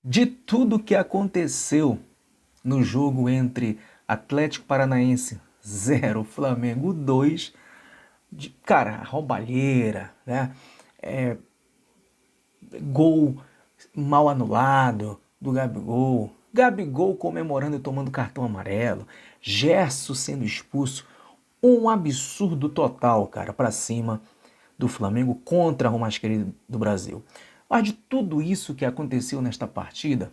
De tudo que aconteceu no jogo entre Atlético Paranaense 0, Flamengo 2, cara, roubalheira, né? Gol mal anulado do Gabigol comemorando e tomando cartão amarelo, Gerson sendo expulso, um absurdo total, cara, pra cima do Flamengo contra o mais querido do Brasil. Mas de tudo isso que aconteceu nesta partida,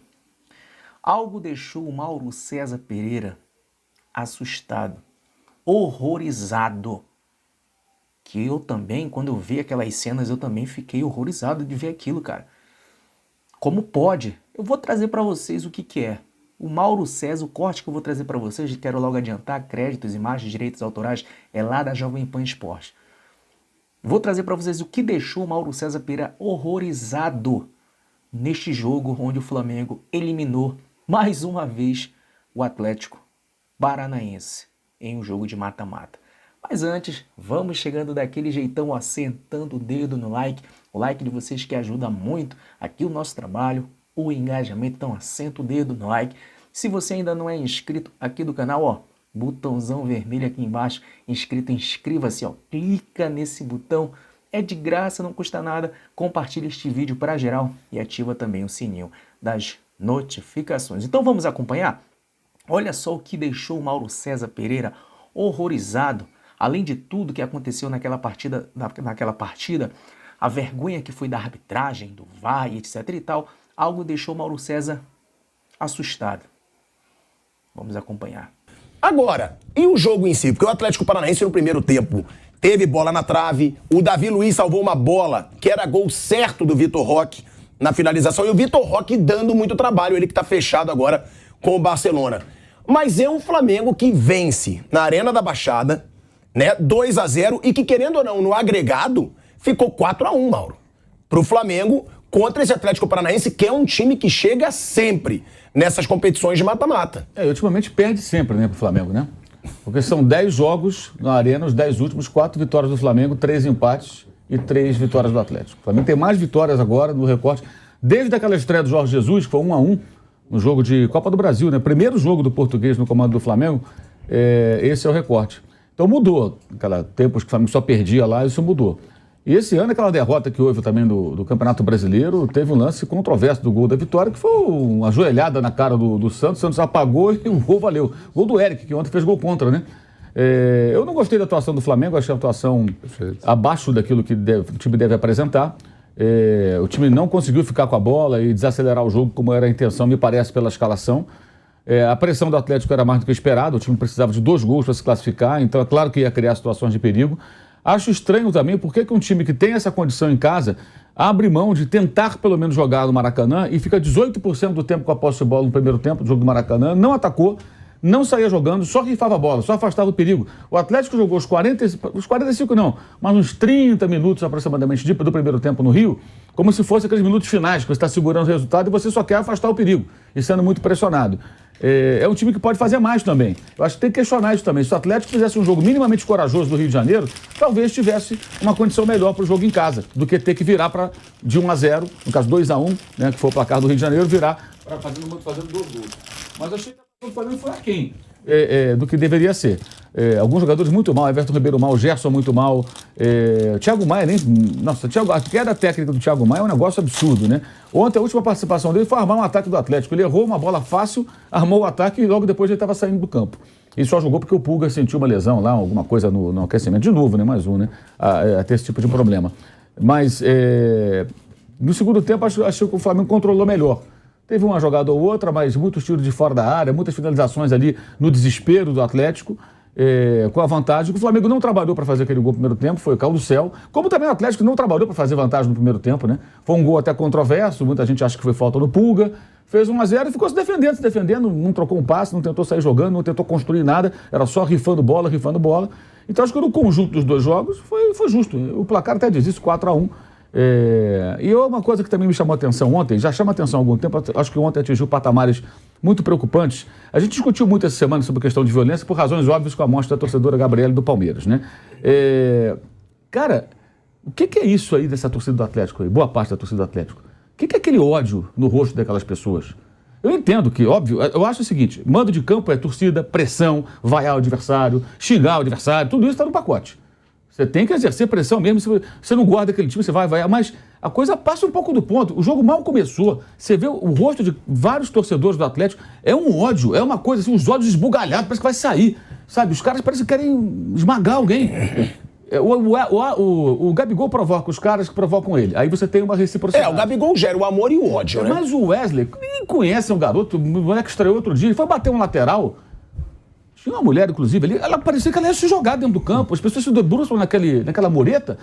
algo deixou o Mauro César Pereira assustado, horrorizado. Que eu também, quando eu vi aquelas cenas, eu também fiquei horrorizado de ver aquilo, cara. Como pode? Eu vou trazer para vocês o que é. O Mauro César, o corte que eu vou trazer para vocês, quero logo adiantar, créditos, imagens, direitos autorais, é lá da Jovem Pan Esporte. Vou trazer para vocês o que deixou o Mauro César Pereira horrorizado neste jogo onde o Flamengo eliminou mais uma vez o Atlético Paranaense em um jogo de mata-mata. Mas antes, vamos chegando daquele jeitão, assentando o dedo no like. O like de vocês que ajuda muito aqui o nosso trabalho, o engajamento. Então assenta o dedo no like. Se você ainda não é inscrito aqui do canal, ó, botãozão vermelho aqui embaixo, inscrito, inscreva-se, ó, clica nesse botão, é de graça, não custa nada, compartilha este vídeo para geral e ativa também o sininho das notificações. Então vamos acompanhar? Olha só o que deixou o Mauro César Pereira horrorizado, além de tudo que aconteceu naquela partida, a vergonha que foi da arbitragem, do VAR e etc e tal, algo deixou o Mauro César assustado. Vamos acompanhar. Agora, e o jogo em si? Porque o Atlético Paranaense no primeiro tempo teve bola na trave, o Davi Luiz salvou uma bola que era gol certo do Vitor Roque na finalização, e o Vitor Roque dando muito trabalho, ele que tá fechado agora com o Barcelona. Mas é um Flamengo que vence na Arena da Baixada, né, 2-0, e que, querendo ou não, no agregado, ficou 4-1, Mauro, pro Flamengo contra esse Atlético Paranaense, que é um time que chega sempre nessas competições de mata-mata. Ultimamente perde sempre, né, pro Flamengo, né? Porque são 10 jogos na Arena, os 10 últimos, 4 vitórias do Flamengo, 3 empates e 3 vitórias do Atlético. O Flamengo tem mais vitórias agora no recorte, desde aquela estreia do Jorge Jesus, que foi 1-1, no jogo de Copa do Brasil, né? Primeiro jogo do português no comando do Flamengo, esse é o recorte. Então mudou, tempos que o Flamengo só perdia lá, isso mudou. E esse ano, aquela derrota que houve também do Campeonato Brasileiro, teve um lance controverso do gol da vitória, que foi uma ajoelhada na cara do Santos. O Santos apagou e o gol valeu. Gol do Eric, que ontem fez gol contra, né? Eu não gostei da atuação do Flamengo, achei a atuação abaixo daquilo que o time deve apresentar. O time não conseguiu ficar com a bola e desacelerar o jogo como era a intenção, me parece, pela escalação. A pressão do Atlético era mais do que esperado, o time precisava de 2 gols para se classificar, então é claro que ia criar situações de perigo. Acho estranho também porque que um time que tem essa condição em casa abre mão de tentar pelo menos jogar no Maracanã e fica 18% do tempo com a posse de bola no primeiro tempo do jogo do Maracanã, não atacou, não saía jogando, só rifava a bola, só afastava o perigo. O Atlético jogou os 45 não, mas uns 30 minutos aproximadamente do primeiro tempo no Rio, como se fosse aqueles minutos finais que você está segurando o resultado e você só quer afastar o perigo e sendo muito pressionado. É um time que pode fazer mais também. Eu acho que tem que questionar isso também. Se o Atlético fizesse um jogo minimamente corajoso do Rio de Janeiro, talvez tivesse uma condição melhor para o jogo em casa, do que ter que virar de 1-0, no caso 2-1, né, que foi o placar do Rio de Janeiro, virar fazendo 2 gols. Mas achei que o Flamengo foi aquém do que deveria ser. Alguns jogadores muito mal, Everton Ribeiro mal, Gerson muito mal, Thiago Maia nem... Nossa, a queda técnica do Thiago Maia é um negócio absurdo, né? Ontem a última participação dele foi armar um ataque do Atlético. Ele errou uma bola fácil, armou o ataque e logo depois ele estava saindo do campo. E só jogou porque o Pulga sentiu uma lesão lá, alguma coisa no aquecimento. De novo, né? Mais um, né? A ter esse tipo de problema. Mas no segundo tempo achei que o Flamengo controlou melhor. Teve uma jogada ou outra, mas muitos tiros de fora da área, muitas finalizações ali no desespero do Atlético, com a vantagem que o Flamengo não trabalhou para fazer aquele gol no primeiro tempo, foi o caiu do céu, como também o Atlético não trabalhou para fazer vantagem no primeiro tempo, né? Foi um gol até controverso, muita gente acha que foi falta no Pulga, fez 1-0 e ficou se defendendo, não trocou um passe, não tentou sair jogando, não tentou construir nada, era só rifando bola. Então acho que no conjunto dos 2 jogos foi justo, o placar até diz isso, 4-1. E uma coisa que também me chamou a atenção ontem, já chama a atenção há algum tempo, acho que ontem atingiu patamares muito preocupantes. A gente discutiu muito essa semana sobre a questão de violência por razões óbvias com a morte da torcedora Gabriele do Palmeiras, né? Cara, o que é isso aí dessa torcida do Atlético aí? Boa parte da torcida do Atlético. que é aquele ódio no rosto daquelas pessoas? Eu entendo que, óbvio, eu acho o seguinte, mando de campo é torcida, pressão, vaiar o adversário, xingar o adversário, tudo isso está no pacote. Você tem que exercer pressão mesmo, se você não gosta daquele time, você vai vaiar, mas a coisa passa um pouco do ponto. O jogo mal começou, você vê o rosto de vários torcedores do Atlético, é um ódio, é uma coisa assim, os olhos esbugalhados, parece que vai sair, sabe? Os caras parecem que querem esmagar alguém. O Gabigol provoca os caras que provocam ele. Aí você tem uma reciprocidade. O Gabigol gera o amor e o ódio, né? Mas o Wesley, ninguém conhece um garoto, o moleque estreou outro dia, ele foi bater um lateral. Tinha uma mulher, inclusive, ali, ela parecia que ela ia se jogar dentro do campo. As pessoas se debruçam naquela mureta.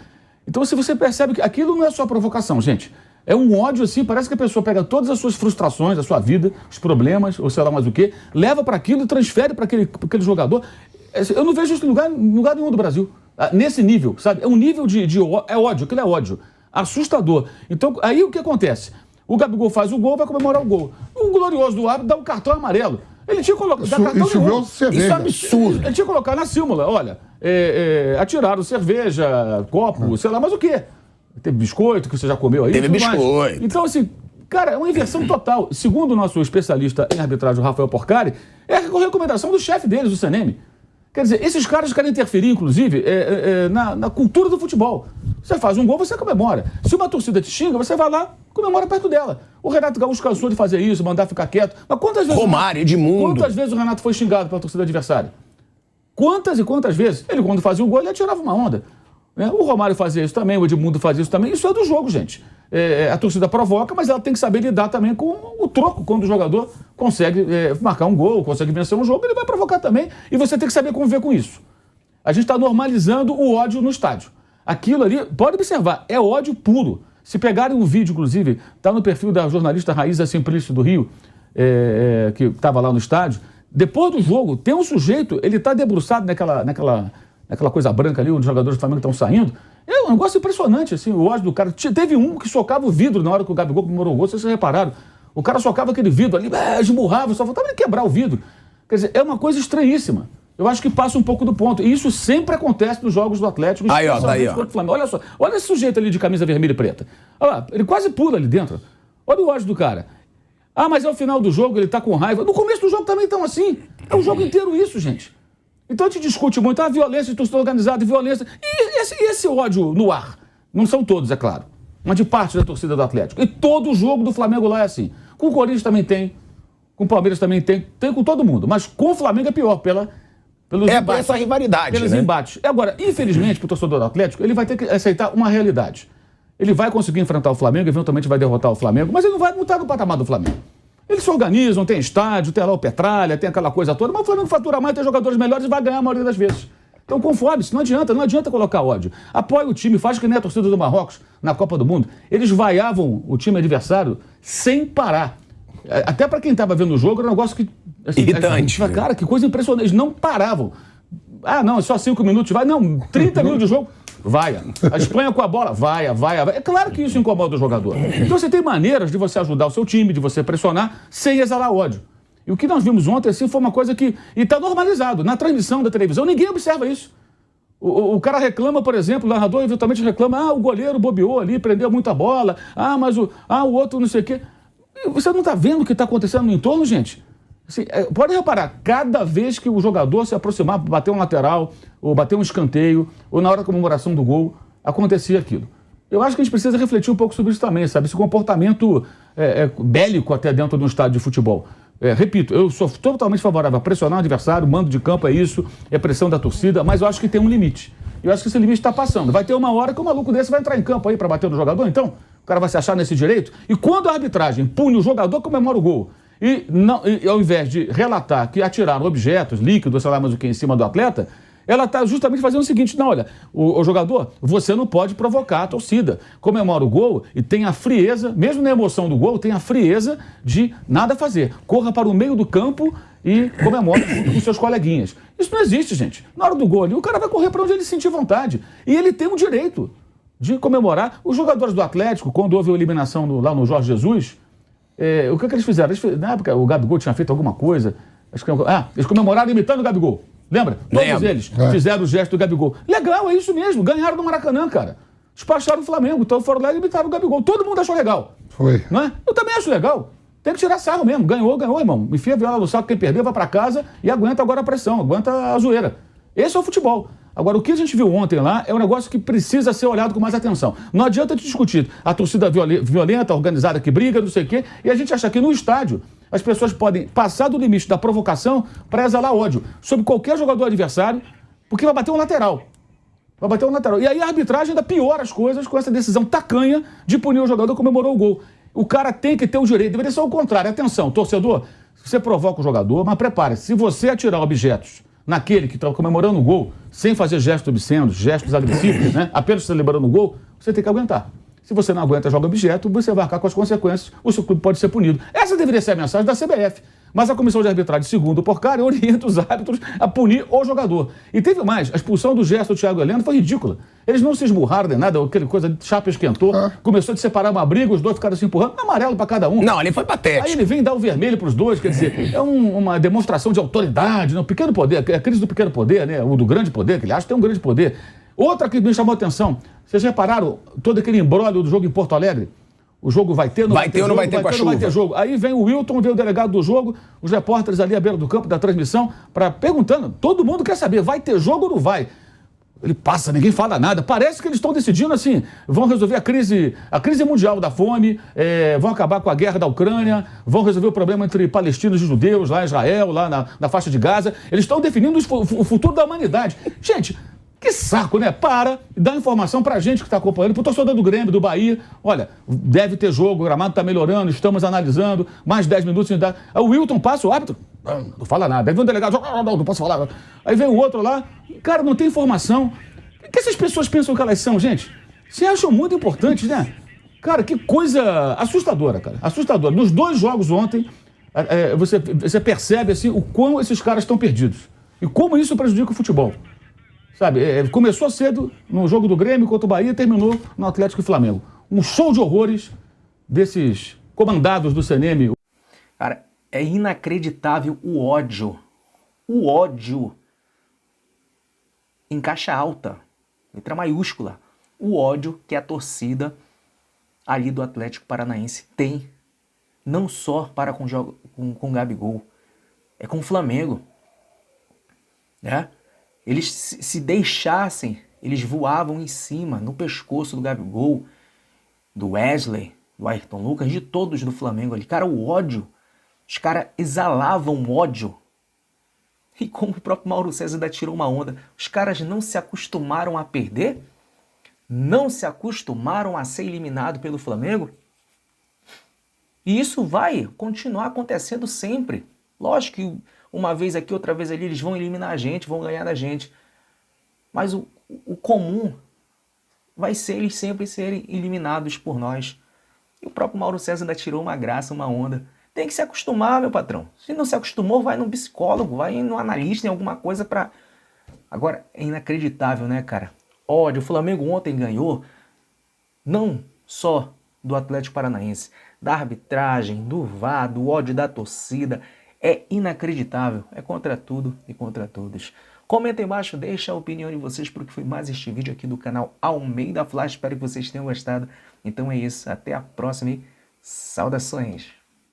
Então, se você percebe que aquilo não é só provocação, gente. É um ódio, assim, parece que a pessoa pega todas as suas frustrações, a sua vida, os problemas, ou sei lá mais o quê, leva para aquilo e transfere para aquele jogador. Eu não vejo isso em lugar nenhum do Brasil. Nesse nível, sabe? É um nível de ódio, aquilo é ódio. Assustador. Então, aí o que acontece? O Gabigol faz o gol, vai comemorar o gol. O glorioso do árbitro dá um cartão amarelo. Ele tinha colocado. Isso é absurdo. Ele tinha colocado na súmula, olha, atiraram cerveja, copo, sei lá, mas o quê? Teve biscoito que você já comeu aí? Teve biscoito. Mais. Então, assim, cara, é uma inversão total. Segundo o nosso especialista em arbitragem, o Rafael Porcari, é a recomendação do chefe deles, o CNM. Quer dizer, esses caras querem interferir, inclusive, na cultura do futebol. Você faz um gol, você comemora. Se uma torcida te xinga, você vai lá, comemora perto dela. O Renato Gaúcho cansou de fazer isso, mandar ficar quieto. Mas quantas vezes... Romário, Edmundo. Quantas vezes o Renato foi xingado pela torcida adversária? Quantas e quantas vezes? Ele, quando fazia um gol, ele atirava uma onda. O Romário fazia isso também, o Edmundo fazia isso também. Isso é do jogo, gente. A torcida provoca, mas ela tem que saber lidar também com o troco. Quando o jogador consegue marcar um gol, consegue vencer um jogo, ele vai provocar também. E você tem que saber conviver com isso. A gente está normalizando o ódio no estádio. Aquilo ali, pode observar, é ódio puro. Se pegarem um vídeo, inclusive, está no perfil da jornalista Raíza Simplício do Rio, que estava lá no estádio, depois do jogo, tem um sujeito, ele está debruçado naquela coisa branca ali, onde os jogadores do Flamengo estão saindo. É um negócio impressionante, assim, o ódio do cara. Teve um que socava o vidro na hora que o Gabigol comemorou o gol, vocês repararam. O cara socava aquele vidro ali, esmurrava, só faltava ele quebrar o vidro. Quer dizer, é uma coisa estranhíssima. Eu acho que passa um pouco do ponto. E isso sempre acontece nos jogos do Atlético. Aí, ó, daí, ó. Olha só, olha esse sujeito ali de camisa vermelha e preta. Olha lá, ele quase pula ali dentro. Olha o ódio do cara. Mas é o final do jogo, ele tá com raiva. No começo do jogo também estão assim. É o jogo inteiro isso, gente. Então a gente discute muito a violência de torcida organizada, violência. E esse ódio no ar? Não são todos, é claro. Mas de parte da torcida do Atlético. E todo jogo do Flamengo lá é assim. Com o Corinthians também tem. Com o Palmeiras também tem. Tem com todo mundo. Mas com o Flamengo é pior, pelos embates, por essa rivalidade, pelos embates. Agora, infelizmente, para o torcedor do Atlético, ele vai ter que aceitar uma realidade. Ele vai conseguir enfrentar o Flamengo, eventualmente vai derrotar o Flamengo, mas ele não está no patamar do Flamengo. Eles se organizam, tem estádio, tem lá o Petralha, tem aquela coisa toda, mas o Flamengo fatura mais, tem jogadores melhores e vai ganhar a maioria das vezes. Então conforme-se, não adianta colocar ódio. Apoia o time, faz que nem a torcida do Marrocos na Copa do Mundo. Eles vaiavam o time adversário sem parar. Até para quem estava vendo o jogo, era um negócio que... Assim, irritante. Cara, que coisa impressionante. Eles não paravam. Não, é só 5 minutos, vai. Não, 30 minutos de jogo, vaia. A Espanha com a bola, vaia. É claro que isso incomoda o jogador. Então você tem maneiras de você ajudar o seu time, de você pressionar, sem exalar ódio. E o que nós vimos ontem, assim, foi uma coisa que... E está normalizado. Na transmissão da televisão, ninguém observa isso. O cara reclama, por exemplo, o narrador eventualmente reclama, o goleiro bobeou ali, prendeu muita bola, mas o outro não sei o quê. Você não está vendo o que está acontecendo no entorno, gente? Assim, pode reparar, cada vez que o jogador se aproximar, bater um lateral, ou bater um escanteio, ou na hora da comemoração do gol, acontecia aquilo. Eu acho que a gente precisa refletir um pouco sobre isso também, sabe? Esse comportamento bélico até dentro de um estádio de futebol. Repito, eu sou totalmente favorável a pressionar o adversário, mando de campo é isso, é pressão da torcida, mas eu acho que tem um limite. Eu acho que esse limite está passando. Vai ter uma hora que um maluco desse vai entrar em campo aí para bater no jogador, então o cara vai se achar nesse direito. E quando a arbitragem pune o jogador, comemora o gol. E ao invés de relatar que atiraram objetos, líquidos, sei lá mais o que, em cima do atleta, ela está justamente fazendo o seguinte, não, olha, o jogador, você não pode provocar a torcida. Comemora o gol e tem a frieza, mesmo na emoção do gol, tem a frieza de nada fazer. Corra para o meio do campo e comemora junto com seus coleguinhas. Isso não existe, gente. Na hora do gol ali, o cara vai correr para onde ele sentir vontade. E ele tem o direito de comemorar. Os jogadores do Atlético, quando houve a eliminação lá no Jorge Jesus, o que eles fizeram? Na época, o Gabigol tinha feito alguma coisa. Eles comemoraram imitando o Gabigol. Lembra? Todos eles fizeram o gesto do Gabigol. Legal, é isso mesmo. Ganharam no Maracanã, cara. despacharam o Flamengo. Então foram lá e imitaram o Gabigol. Todo mundo achou legal. Foi. Não é? Eu também acho legal. Tem que tirar sarro mesmo. Ganhou, irmão. Enfia a viola no saco, quem perdeu vai pra casa e aguenta agora a pressão, aguenta a zoeira. Esse é o futebol. Agora, o que a gente viu ontem lá é um negócio que precisa ser olhado com mais atenção. Não adianta te discutir a torcida violenta, organizada, que briga, não sei o quê, e a gente acha que no estádio as pessoas podem passar do limite da provocação para exalar ódio sobre qualquer jogador adversário, porque vai bater um lateral. Vai bater um lateral. E aí a arbitragem ainda piora as coisas com essa decisão tacanha de punir o jogador que comemorou o gol. O cara tem que ter o direito, deveria ser o contrário. Atenção, torcedor, você provoca o jogador, mas prepare-se. Se você atirar objetos naquele que está comemorando o gol, sem fazer gestos obscenos, gestos agressivos, né? Apenas celebrando o gol, você tem que aguentar. Se você não aguenta joga objeto, você vai arcar com as consequências, o seu clube pode ser punido. Essa deveria ser a mensagem da CBF. Mas a comissão de arbitragem, segundo o Porcari, orienta os árbitros a punir o jogador. E teve mais, a expulsão do gesto do Thiago Heleno foi ridícula. Eles não se esmurraram nem nada, aquela coisa de chapa esquentou, começou a separar uma briga, os dois ficaram se empurrando, amarelo pra cada um. Não, ali foi patético. Aí ele vem dar o vermelho pros dois, quer dizer, é uma demonstração de autoridade, né? Pequeno poder, a crise do pequeno poder, né? O do grande poder, que ele acha que tem um grande poder. Outra que me chamou a atenção, vocês repararam todo aquele imbróglio do jogo em Porto Alegre? O jogo vai ter, não vai ter, ou não vai ter com a chuva? Vai ter jogo. Aí vem o Wilton, vem o delegado do jogo, os repórteres ali à beira do campo da transmissão, perguntando, todo mundo quer saber, vai ter jogo ou não vai? Ele passa, ninguém fala nada. Parece que eles estão decidindo assim, vão resolver a crise mundial da fome, vão acabar com a guerra da Ucrânia, vão resolver o problema entre palestinos e judeus lá em Israel, lá na faixa de Gaza. Eles estão definindo o futuro da humanidade. Gente, que saco, né? Para e dá informação pra gente que está acompanhando, pro torcedor do Grêmio, do Bahia. Olha, deve ter jogo, o gramado tá melhorando, estamos analisando, mais 10 minutos. Aí o Wilton passa, o árbitro, não fala nada. Aí vem um delegado, não posso falar. Aí vem o outro lá, cara, não tem informação. O que essas pessoas pensam que elas são, gente? Se acham muito importantes, né? Cara, que coisa assustadora, cara. Assustadora. Nos dois jogos ontem, você percebe assim, o quão esses caras estão perdidos. E como isso prejudica o futebol. Sabe, começou cedo no jogo do Grêmio contra o Bahia e terminou no Atlético e Flamengo. Um show de horrores desses comandados do CNM. Cara, é inacreditável o ódio. O ódio em caixa alta, letra maiúscula. O ódio que a torcida ali do Atlético Paranaense tem. Não só para com o Gabigol, é com o Flamengo. Né? Eles se deixassem, eles voavam em cima, no pescoço do Gabigol, do Wesley, do Ayrton Lucas, de todos do Flamengo ali. Cara, o ódio, os caras exalavam ódio. E como o próprio Mauro César ainda tirou uma onda, os caras não se acostumaram a perder? Não se acostumaram a ser eliminado pelo Flamengo? E isso vai continuar acontecendo sempre. Lógico que uma vez aqui, outra vez ali, eles vão eliminar a gente, vão ganhar da gente. Mas o comum vai ser eles sempre serem eliminados por nós. E o próprio Mauro César ainda tirou uma graça, uma onda. Tem que se acostumar, meu patrão. Se não se acostumou, vai num psicólogo, vai num analista, em alguma coisa pra... Agora, é inacreditável, né, cara? Ódio, o Flamengo ontem ganhou, não só do Atlético Paranaense, da arbitragem, do VAR, do ódio da torcida. É inacreditável, é contra tudo e contra todos. Comenta aí embaixo, deixa a opinião de vocês porque foi mais este vídeo aqui do canal Almeida Flash. Espero que vocês tenham gostado. Então é isso, até a próxima e saudações!